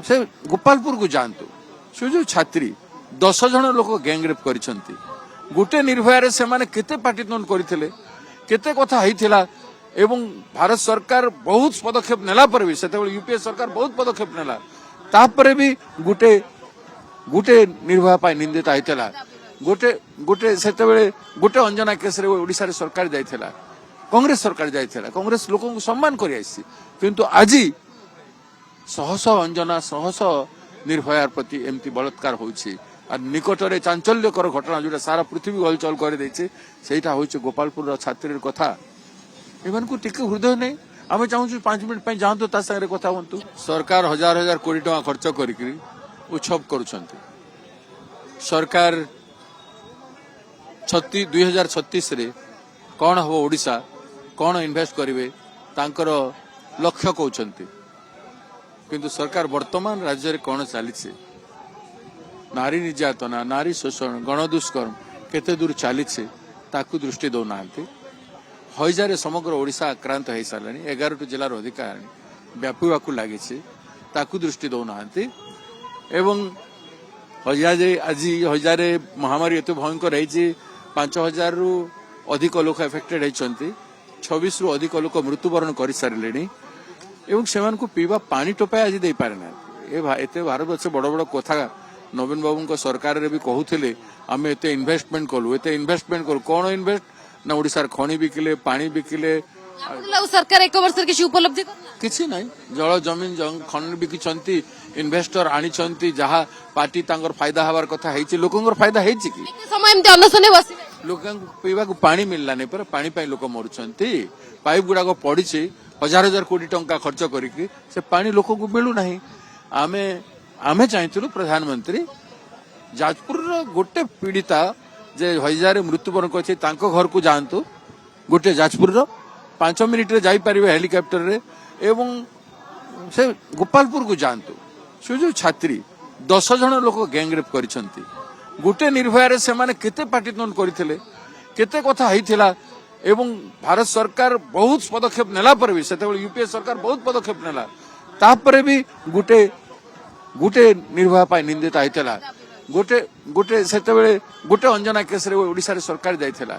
से गोपालपुर को जातु से जो छात्री 10 जन लोक गैंगरेप कर गोटे निर्भया से माने केते पाटितुंड करथिले केते कथा हेतिला एवं भारत सरकार बहुत पदक्षेप नेला पर भी सेते यूपीए सरकार बहुत पदक्षेप नेला तापर भी गोटे गोटे निर्भया पाई निंदित आइतला गोटे गोटे सेते गोटे अंजना केस रे ओडिसा रे सरकार जाइतला कांग्रेस सरकार जाइतला कांग्रेस लोक को सम्मान करि आसी किंतु आजी सहस अंजना सहस निर्भया प्रति एमती बलात्कार होछि और निकटरे चांचल्यकर घटना जो सारा पृथ्वी हलचल कर देटा हूँ गोपालपुर छात्री कथा एमन को टिके हृदय नहीं आम चाहूँ 5 मिनट जातु सागे कथा हूँ सरकार हजार हजार कोटी टका खर्च कर उत्सव कर सरकार 2036 रे कौन हम ओडिशा कौन इन्वेस्ट करेंगे तांकर लक्ष्य कहते किंतु सरकार वर्तमान राज्य में कौन चली नारी निर्यातना नारी शोषण गणदुष्कर्म केते दूर चली ताकू दृष्टि दौना हईजार समग्र ओडिशा आक्रांत हो सारे 11 जिलार अधिकार व्यापीवाक लगी ताकू दृष्टि दौना एवं आज हईजार महामारी एत भयंकर है 5000 रु अधिक लोक एफेक्टेड होती 26 रु अधिक लोक मृत्युवरण कर सारे एवं से पीवा पानी टोपाए आज दे पारे ना एत भारत वर्ष बड़ बड़ कथा नवीन बाबू सरकार रे भी कहते आम एत इन्वेस्टमेंट कलु कौन इन्वेस्ट ना ओडिशार खनि बिकिले पानी बिकिले सरकार 1 वर्ष किसी उपलब्धि किसी ना जल जमीन खनि बिकी इन्वेस्टर आनी जहाँ पार्टी तांकर फायदा हबार कथा है लोकंर फायदा है कि लोक पीवा पानी मिलला नहीं पर पानी पाई लोक मरुंट पाइप गुड़ाक पड़ी हजार हजार कोटी टंका खर्च करके से पानी लोक को मिलूना आमे आमे चाहूँ प्रधानमंत्री जाजपुर गोटे पीड़िता जे हजार मृत्युवरण कर घर को जातु गोटे जाजपुर 5 मिनिट रे जाई परिबे हेलिकॉप्टर रे एवं से गोपालपुर को जातु से जो छात्री 10 जन लोक गैंगरेप कर गोटे निर्भया से माने केते पाटितुंड करथिले केते कथा हेतिला एवं भारत सरकार बहुत पदक्षेप नेला पर भी सेते यूपीए सरकार बहुत पदक्षेप नेला तापर भी गोटे गोटे निर्भया पाई निंदित आइतला गोटे गोटे सेते गोटे अंजना केस रे ओडिसा रे सरकार जाइतला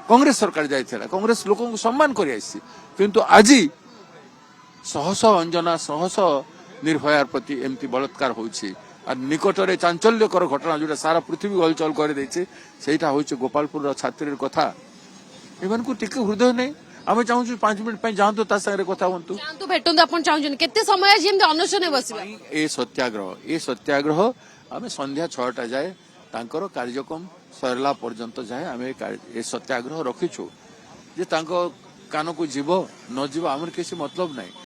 कांग्रेस सरकार जाइतला कांग्रेस लोक को सम्मान कर आसी किंतु आजी सहस अंजना सहस निर्भया प्रति एमती बलात्कार होछि और निकटरे चांचल्यकर घटना जो सारा पृथ्वी हलचल कर देटा हूँ गोपालपुर छात्री कथा एमन को टिके हृदय नहीं आम चाहूँ 5 मिनट जातु सागे कथा हूँ ये सत्याग्रह आम संध्या 6टा जाए तांकर कार्यक्रम सरला पर्यंत जाए आम ये सत्याग्रह रखीचु जे तांको कान को जीव न जीव आमर किसी मतलब नहीं।